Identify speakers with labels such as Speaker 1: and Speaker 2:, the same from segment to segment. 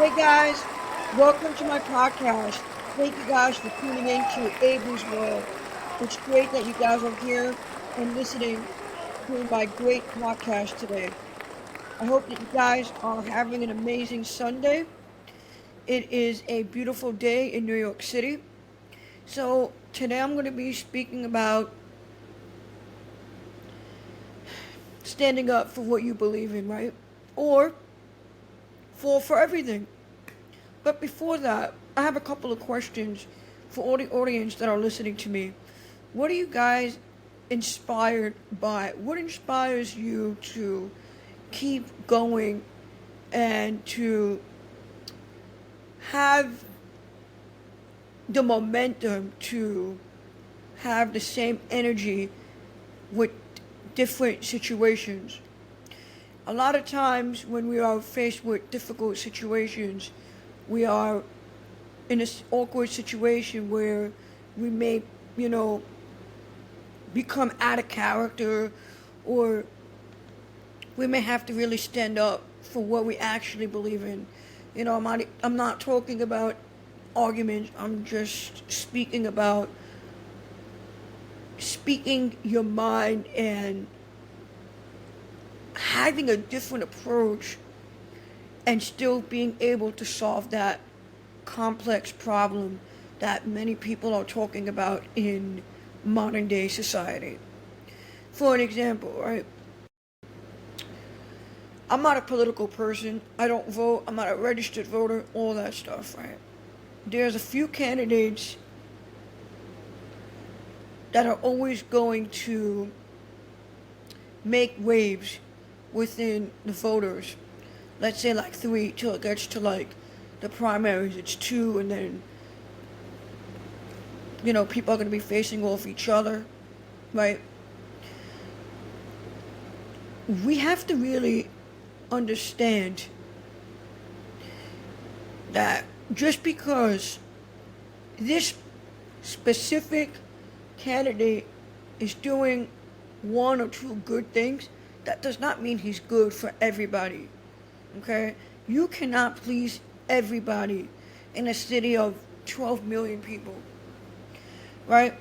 Speaker 1: Hey guys, welcome to my podcast. Thank you guys for tuning in to Abel's World. It's great that you guys are here and listening to my great podcast today. I hope that you guys are having an amazing Sunday. It is a beautiful day in New York City. So today I'm going to be speaking about standing up for what you believe in, right? Or fall for everything. But before that, I have a couple of questions for all the audience that are listening to me. What are you guys inspired by? What inspires you to keep going and to have the momentum to have the same energy with different situations? A lot of times when we are faced with difficult situations, we are in this awkward situation where we may, you know, become out of character, or we may have to really stand up for what we actually believe in. I'm not talking about arguments. I'm just speaking about speaking your mind and having a different approach and still being able to solve that complex problem that many people are talking about in modern day society. For an example, right? I'm not a political person. I don't vote. I'm not a registered voter, all that stuff, right? There's a few candidates that are always going to make waves within the voters. Let's say like three till it gets to like the primaries, it's two, and then people are going to be facing off each other, right? We have to really understand that just because this specific candidate is doing one or two good things, that does not mean he's good for everybody. Okay? You cannot please everybody in a city of 12 million people. Right?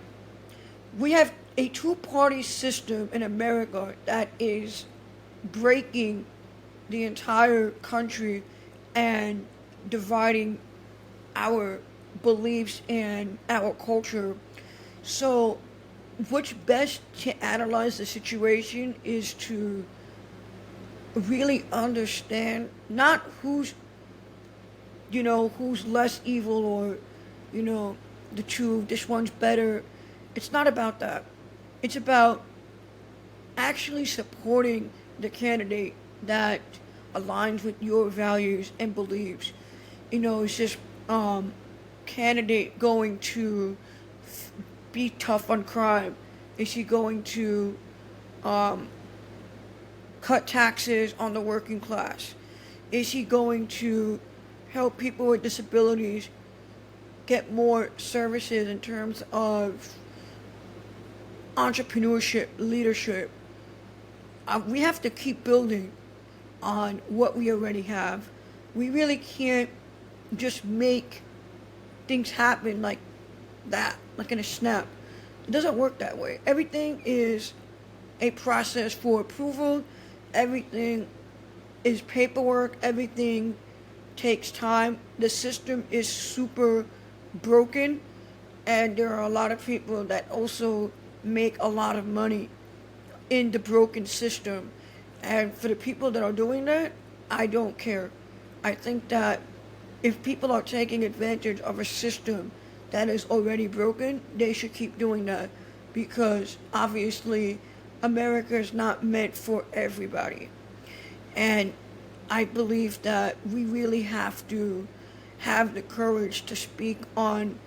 Speaker 1: We have a two-party system in America that is breaking the entire country and dividing our beliefs and our culture. So what's best to analyze the situation is to really understand not who's less evil, or the two, this one's better. It's not about that. It's about actually supporting the candidate that aligns with your values and beliefs. It's just candidate going to be tough on crime? Is he going to cut taxes on the working class? Is he going to help people with disabilities get more services in terms of entrepreneurship, leadership? We have to keep building on what we already have. We really can't just make things happen like that, like in a snap. It doesn't work that way. Everything is a process for approval. Everything is paperwork. Everything takes time. The system is super broken, and there are a lot of people that also make a lot of money in the broken system. And for the people that are doing that, I don't care. I think that if people are taking advantage of a system that is already broken, they should keep doing that, because obviously America is not meant for everybody. And I believe that we really have to have the courage to speak on,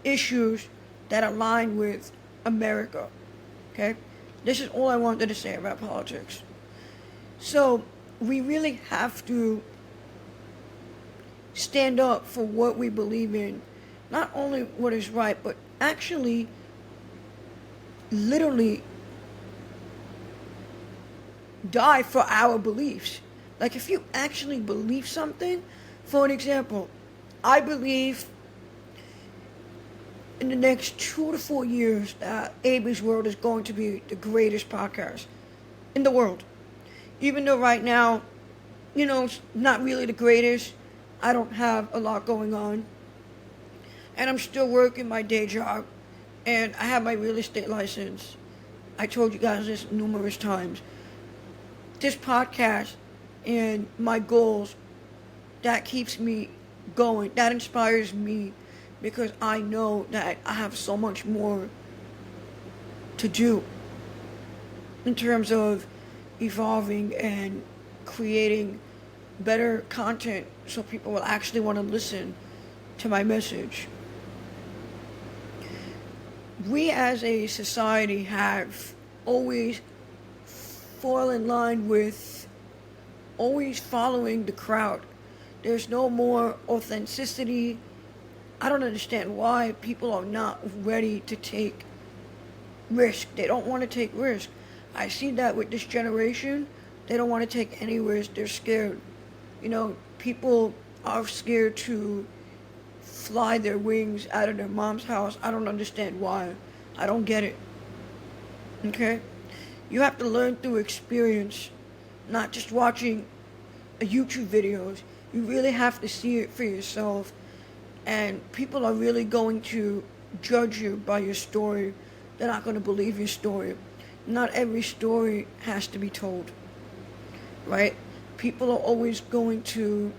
Speaker 1: issues that align with America. Okay? This is all I wanted to say about politics. So we really have to stand up for what we believe in. Not only what is right, but actually, literally die for our beliefs. Like, if you actually believe something, for an example, I believe in the next 2 to 4 years that AB's World is going to be the greatest podcast in the world. Even though right now, it's not really the greatest. I don't have a lot going on. And I'm still working my day job. And I have my real estate license. I told you guys this numerous times. This podcast and my goals, that keeps me going. That inspires me because I know that I have so much more to do in terms of evolving and creating better content so people will actually want to listen to my message. We as a society have always fallen in line with always following the crowd. There's no more authenticity. I don't understand why people are not ready to take risk. They don't want to take risk. I see that with this generation. They don't want to take any risk. They're scared. People are scared to fly their wings out of their mom's house. I don't understand why. I don't get it. Okay? You have to learn through experience, not just watching YouTube videos. You really have to see it for yourself. And people are really going to judge you by your story. They're not going to believe your story. Not every story has to be told. Right? People are always going to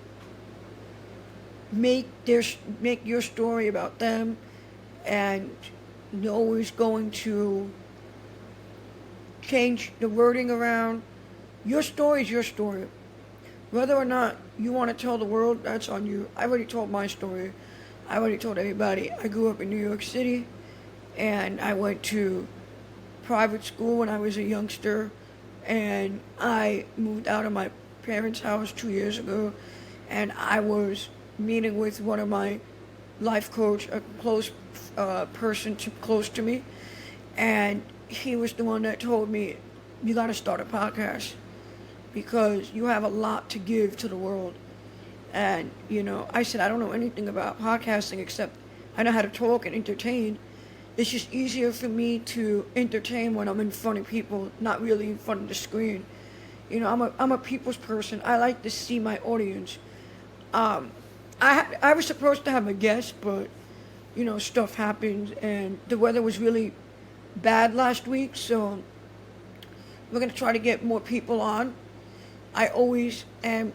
Speaker 1: make your story about them, and they're always going to change the wording around. Your story is your story. Whether or not you want to tell the world, that's on you. I already told my story. I already told everybody. I grew up in New York City, and I went to private school when I was a youngster, and I moved out of my parents' house 2 years ago, and I was meeting with one of my life coach, a close person close to me, and he was the one that told me, you got to start a podcast because you have a lot to give to the world. And I said, I don't know anything about podcasting except I know how to talk and entertain. It's just easier for me to entertain when I'm in front of people, not really in front of the screen. I'm a people's person. I like to see my audience. I was supposed to have a guest, but stuff happened, and the weather was really bad last week, so we're going to try to get more people on. I always am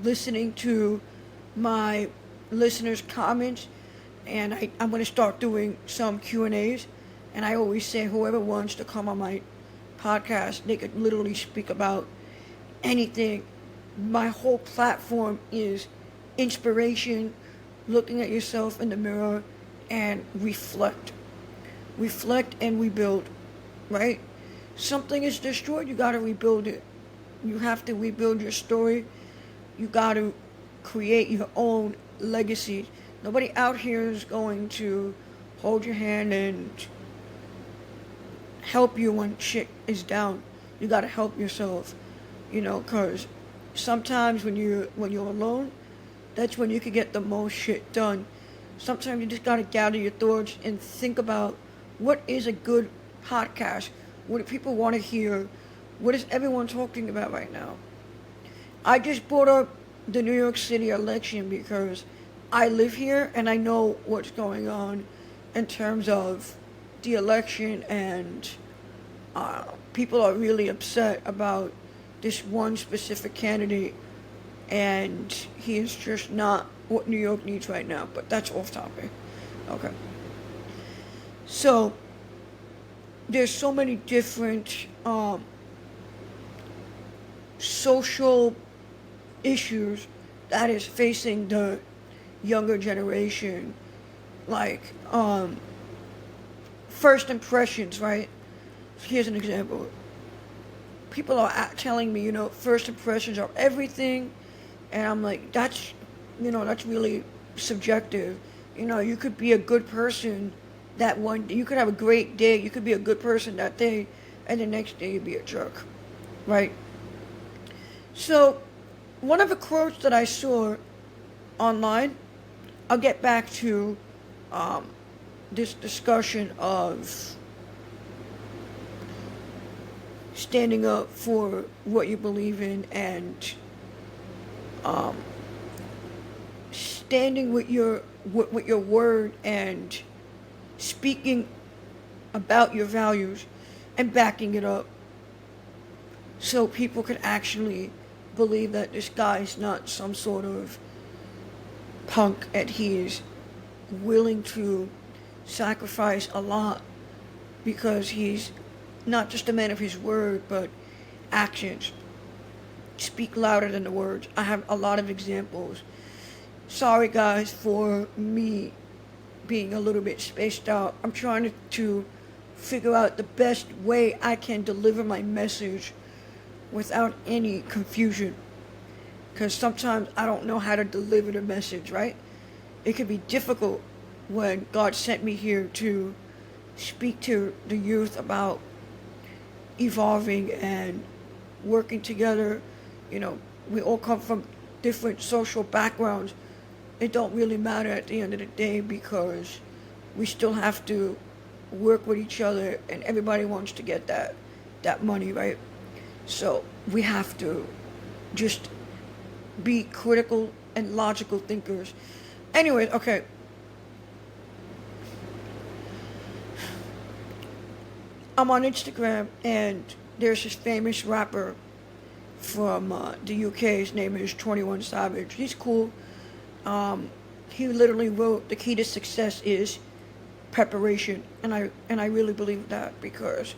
Speaker 1: listening to my listeners' comments, and I'm going to start doing some Q&As, and I always say whoever wants to come on my podcast, they could literally speak about anything. My whole platform is inspiration, looking at yourself in the mirror, and reflect and rebuild, right? Something is destroyed, you got to rebuild it. You have to rebuild your story. You got to create your own legacy. Nobody out here is going to hold your hand and help you when shit is down. You got to help yourself, because sometimes when you're alone, that's when you can get the most shit done. Sometimes you just got to gather your thoughts and think about what is a good podcast. What do people want to hear? What is everyone talking about right now? I just brought up the New York City election because I live here and I know what's going on in terms of the election, and people are really upset about this one specific candidate, and he is just not what New York needs right now. But that's off topic. Okay. So there's so many different social issues that is facing the younger generation, like first impressions, right? Here's an example. People are telling me, first impressions are everything, and I'm like, that's really subjective. You could be a good person that one day, you could have a great day, you could be a good person that day, and the next day you'd be a jerk, right? So one of the quotes that I saw online, I'll get back to this discussion of standing up for what you believe in and standing with your word and speaking about your values and backing it up so people can actually believe that this guy's not some sort of punk and he is willing to sacrifice a lot because he's not just a man of his word, but actions speak louder than the words. I have a lot of examples. Sorry guys for me being a little bit spaced out. I'm trying to figure out the best way I can deliver my message without any confusion. Because sometimes I don't know how to deliver the message, right? It can be difficult when God sent me here to speak to the youth about evolving and working together. You know, we all come from different social backgrounds. It don't really matter at the end of the day because we still have to work with each other and everybody wants to get that money, right? So we have to just be critical and logical thinkers. Anyways, okay. I'm on Instagram and there's this famous rapper from the UK. His name is 21 Savage. He's cool. He literally wrote, the key to success is preparation. And I really believe that because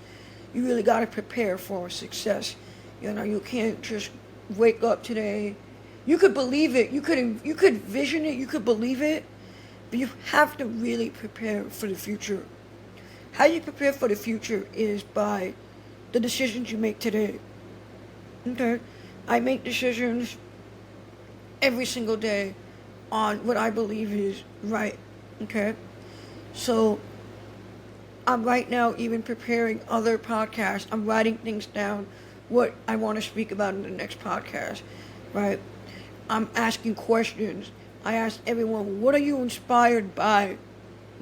Speaker 1: you really got to prepare for success. You know, you can't just wake up today. You could believe it. You could vision it. You could believe it. But you have to really prepare for the future. How you prepare for the future is by the decisions you make today. Okay? I make decisions every single day on what I believe is right. Okay? So, I'm right now even preparing other podcasts. I'm writing things down, what I want to speak about in the next podcast. Right? I'm asking questions. I ask everyone, what are you inspired by?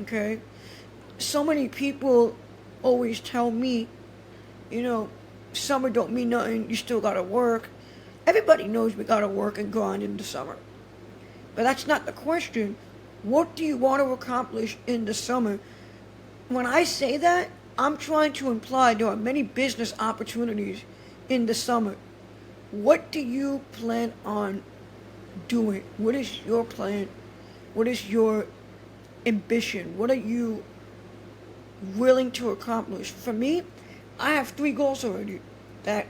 Speaker 1: Okay? So many people always tell me, you know, summer don't mean nothing, you still gotta work. Everybody knows we gotta work and grind in the summer. But that's not the question. What do you want to accomplish in the summer? When I say that, I'm trying to imply there are many business opportunities in the summer. What do you plan on doing? What is your plan? What is your ambition? What are you willing to accomplish? For me, I have 3 goals already that,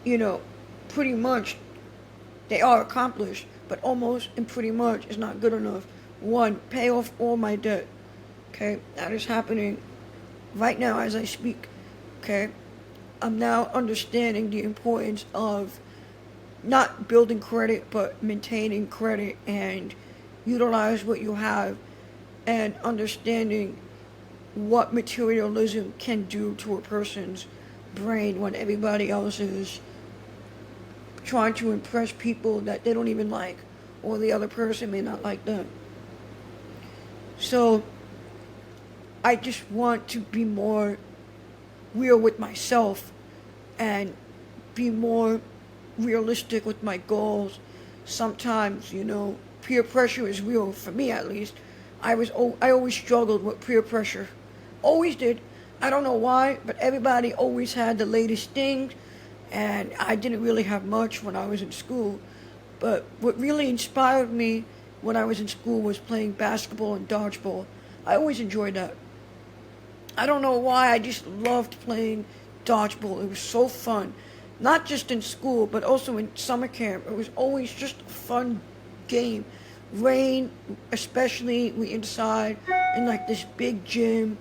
Speaker 1: you know, pretty much they are accomplished, but almost and pretty much is not good enough. 1, pay off all my debt. Okay, that is happening right now as I speak. Okay, I'm now understanding the importance of not building credit, but maintaining credit and utilize what you have and understanding what materialism can do to a person's brain when everybody else is trying to impress people that they don't even like, or the other person may not like them. So I just want to be more real with myself and be more realistic with my goals. Sometimes, you know, peer pressure is real, for me at least. I always struggled with peer pressure. Always did. I don't know why, but everybody always had the latest things, and I didn't really have much when I was in school. But what really inspired me when I was in school was playing basketball and dodgeball. I always enjoyed that. I don't know why, I just loved playing dodgeball. It was so fun. Not just in school, but also in summer camp. It was always just a fun game. Rain, especially, we inside in like this big gym,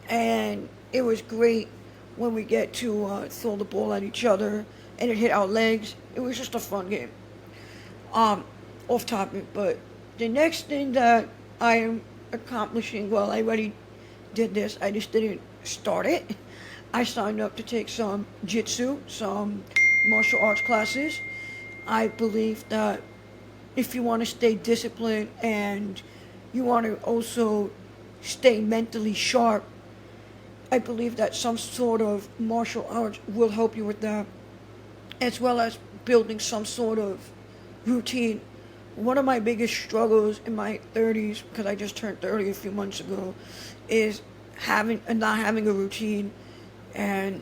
Speaker 1: and it was great when we get to throw the ball at each other and it hit our legs. It was just a fun game. Off topic, but the next thing that I am accomplishing, well, I already did this, I just didn't start it. I signed up to take some jitsu, some martial arts classes. I believe that if you want to stay disciplined and you want to also stay mentally sharp, I believe that some sort of martial arts will help you with that, as well as building some sort of routine. One of my biggest struggles in my 30s, because I just turned 30 a few months ago, is having and not having a routine. And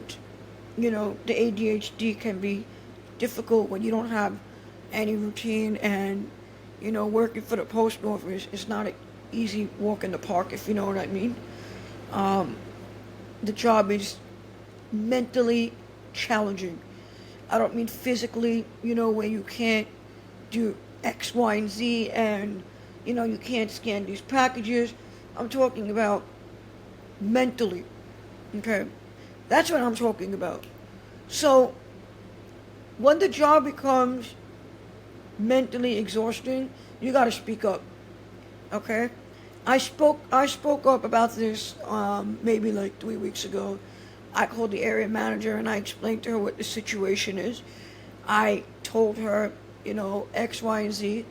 Speaker 1: the ADHD can be difficult when you don't have any routine. And working for the post office is not an easy walk in the park, if you know what I mean. The job is mentally challenging. I don't mean physically, where you can't do X, Y, and Z, and you can't scan these packages. I'm talking about mentally. Okay, that's what I'm talking about. So when the job becomes mentally exhausting, you got to speak up. Okay, I spoke up about this maybe like 3 weeks ago. I called the area manager and I explained to her what the situation is. I told her, X, Y, and Z.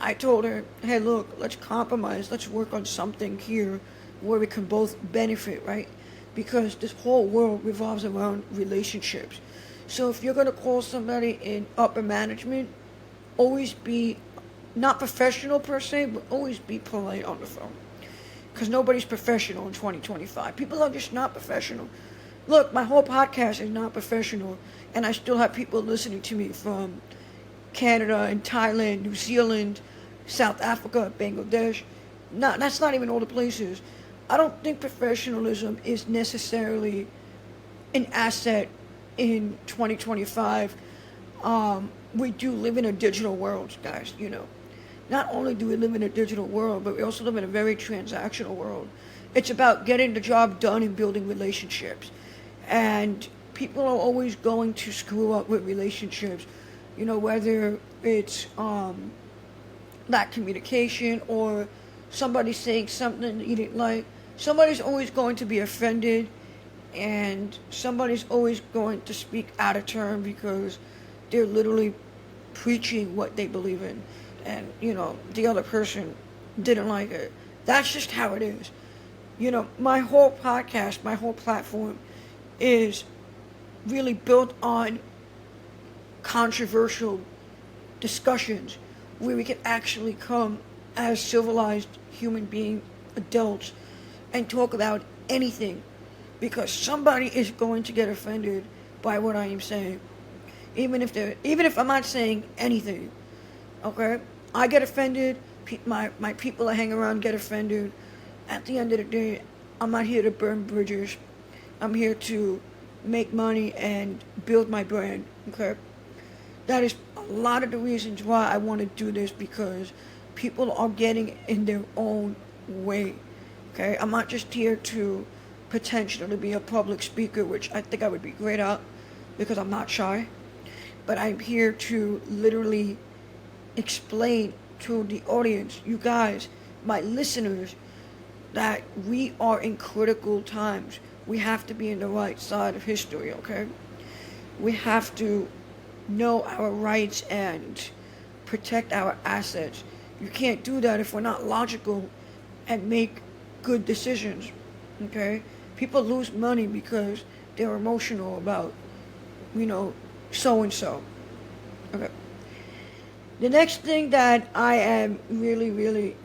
Speaker 1: I told her, hey, look, let's compromise. Let's work on something here where we can both benefit, right? Because this whole world revolves around relationships. So if you're going to call somebody in upper management, always be not professional per se, but always be polite on the phone. Because nobody's professional in 2025. People are just not professional. Look, my whole podcast is not professional, and I still have people listening to me from Canada and Thailand, New Zealand, South Africa, Bangladesh. That's not even all the places. I don't think professionalism is necessarily an asset in 2025. We do live in a digital world, guys, Not only do we live in a digital world, but we also live in a very transactional world. It's about getting the job done and building relationships. And people are always going to screw up with relationships, whether it's lack communication or somebody saying something that you didn't like. Somebody's always going to be offended, and somebody's always going to speak out of turn because they're literally preaching what they believe in. And, the other person didn't like it. That's just how it is. My whole podcast, my whole platform is really built on controversial discussions where we can actually come as civilized human being adults and talk about anything, because somebody is going to get offended by what I am saying, even if I'm not saying anything. Okay, I get offended. My people I hang around get offended. At the end of the day, I'm not here to burn bridges. I'm here to make money and build my brand. Okay, that is a lot of the reasons why I want to do this, because people are getting in their own way. Okay, I'm not just here to potentially be a public speaker, which I think I would be great at because I'm not shy, but I'm here to literally explain to the audience, you guys, my listeners, that we are in critical times. We have to be in the right side of history, okay? We have to know our rights and protect our assets. You can't do that if we're not logical and make good decisions, okay? People lose money because they're emotional about, so-and-so. Okay. The next thing that I am really, really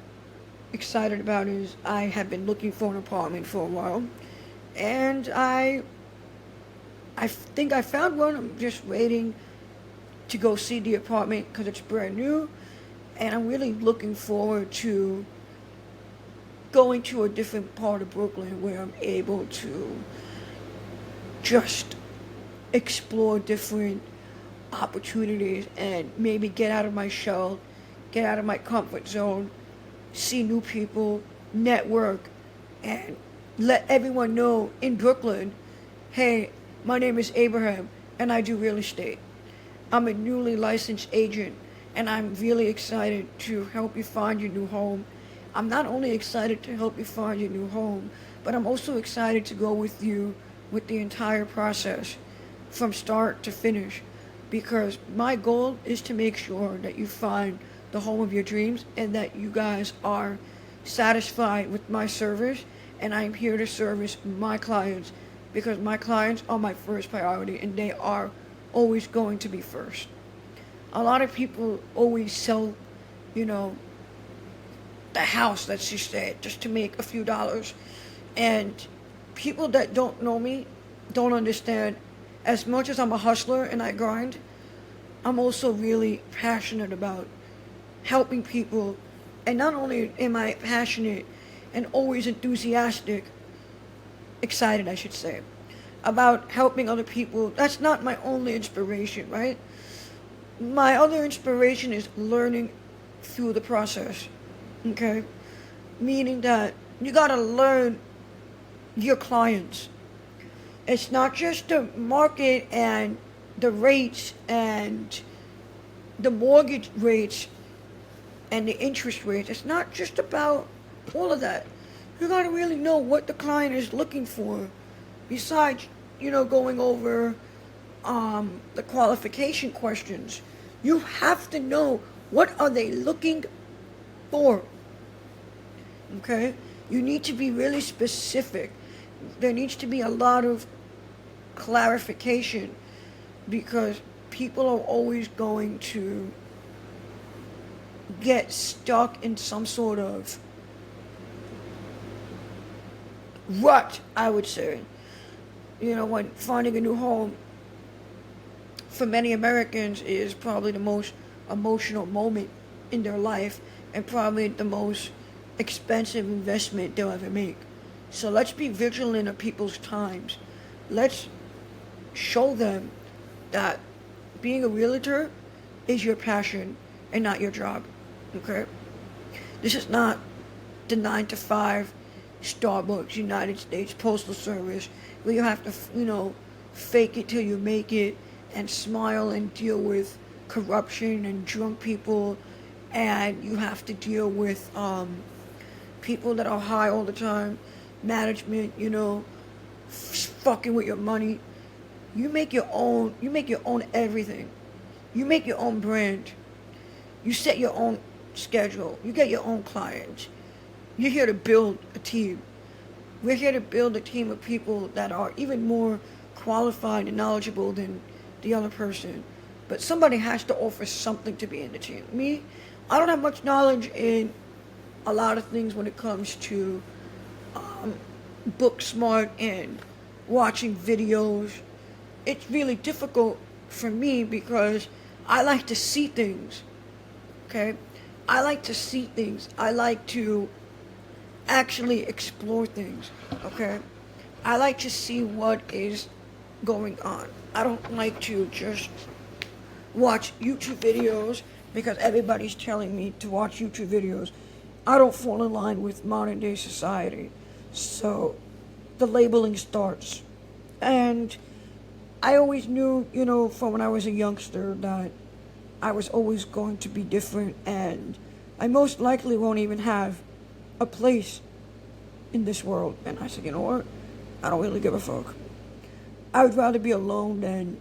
Speaker 1: excited about is I have been looking for an apartment for a while, and I think I found one. I'm just waiting to go see the apartment because it's brand new, and I'm really looking forward to going to a different part of Brooklyn where I'm able to just explore different opportunities and maybe get out of my shell, get out of my comfort zone, see new people, network, and let everyone know in Brooklyn, hey, my name is Abraham and I do real estate. I'm a newly licensed agent and I'm really excited to help you find your new home. I'm not only excited to help you find your new home, but I'm also excited to go with you with the entire process from start to finish. because my goal is to make sure that you find the home of your dreams and that you guys are satisfied with my service. And I'm here to service my clients because my clients are my first priority and they are always going to be first. A lot of people always sell, you know, the house, let's just say, just to make a few dollars. And people that don't know me don't understand. As much as I'm a hustler and I grind, I'm also really passionate about helping people. And not only am I passionate and always enthusiastic, excited, I should say, about helping other people. That's not my only inspiration, right? My other inspiration is learning through the process, okay? Meaning that you gotta learn your clients. It's not just the market and the rates and the mortgage rates and the interest rates. It's not just about all of that. You gotta really know what the client is looking for. Besides, going over the qualification questions, you have to know what are they looking for. Okay? You need to be really specific. There needs to be a lot of clarification because people are always going to get stuck in some sort of rut, I would say. When finding a new home for many Americans is probably the most emotional moment in their life and probably the most expensive investment they'll ever make. So let's be vigilant of people's times. Let's show them that being a realtor is your passion and not your job. Okay? This is not the 9-to-5 Starbucks, United States Postal Service, where you have to, fake it till you make it and smile and deal with corruption and drunk people, and you have to deal with people that are high all the time, management, fucking with your money. You make your own everything. You make your own brand. You set your own schedule. You get your own clients. You're here to build a team. We're here to build a team of people that are even more qualified and knowledgeable than the other person. But somebody has to offer something to be in the team. Me, I don't have much knowledge in a lot of things when it comes to book smart and watching videos. It's really difficult for me because I like to see things. Okay? I like to see things. I like to actually explore things, okay? I like to see what is going on. I don't like to just watch YouTube videos because everybody's telling me to watch YouTube videos. I don't fall in line with modern day society. So the labeling starts. And I always knew, from when I was a youngster that I was always going to be different and I most likely won't even have a place in this world. And I said, you know what? I don't really give a fuck. I would rather be alone than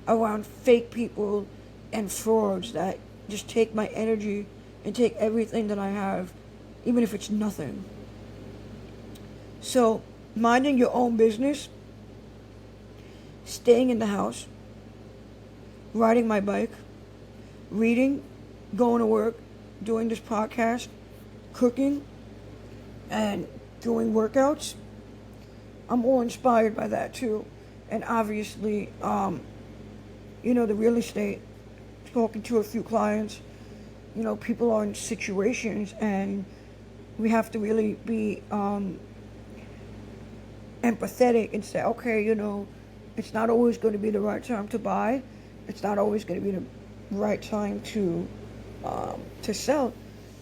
Speaker 1: around fake people and frauds that just take my energy and take everything that I have, even if it's nothing. So, minding your own business, staying in the house, riding my bike, reading, going to work, doing this podcast, cooking, and doing workouts. I'm all inspired by that too. And obviously, the real estate, talking to a few clients, people are in situations and we have to really be empathetic and say, okay, it's not always going to be the right time to buy. It's not always going to be the right time to sell.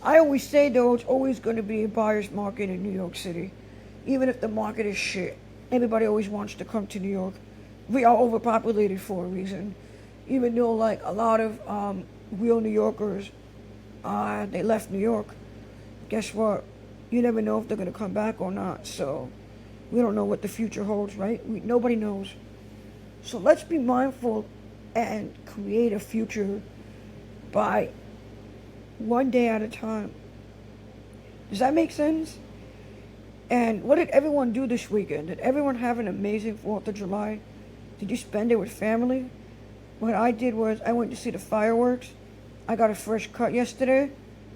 Speaker 1: I always say, though, it's always going to be a buyer's market in New York City. Even if the market is shit, everybody always wants to come to New York. We are overpopulated for a reason. Even though, a lot of real New Yorkers, they left New York. Guess what? You never know if they're going to come back or not. So we don't know what the future holds, right? Nobody knows. So let's be mindful and create a future by one day at a time. Does that make sense? And what did everyone do this weekend? Did everyone have an amazing 4th of July? Did you spend it with family? What I did was I went to see the fireworks. I got a fresh cut yesterday,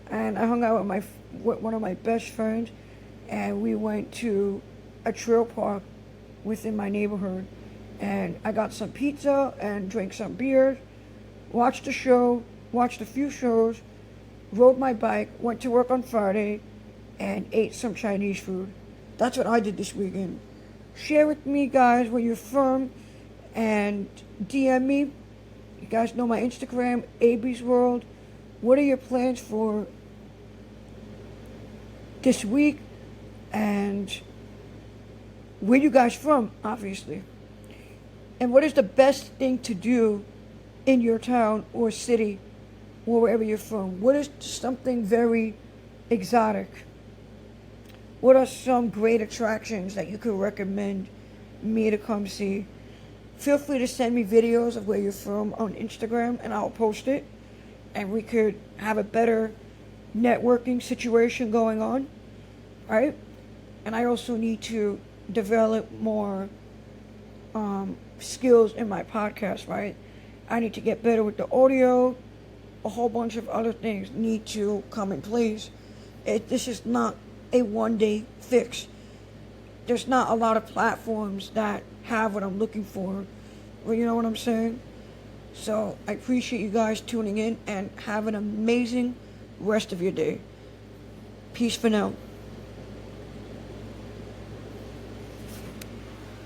Speaker 1: and I hung out with one of my best friends, and we went to a trail park within my neighborhood, and I got some pizza and drank some beer, watched a show, watched a few shows, rode my bike, went to work on Friday, and ate some Chinese food. That's what I did this weekend. Share with me, guys, where you're from, and DM me. You guys know my Instagram, AB's World. What are your plans for this week? And where you guys from, obviously. And what is the best thing to do in your town or city or wherever you're from? What is something very exotic? What are some great attractions that you could recommend me to come see? Feel free to send me videos of where you're from on Instagram, and I'll post it. And we could have a better networking situation going on, right? And I also need to develop more skills in my podcast, right? I need to get better with the audio. A whole bunch of other things need to come in place. This is not a one-day fix. There's not a lot of platforms that have what I'm looking for. Well, you know what I'm saying? So I appreciate you guys tuning in, and have an amazing rest of your day. Peace for now.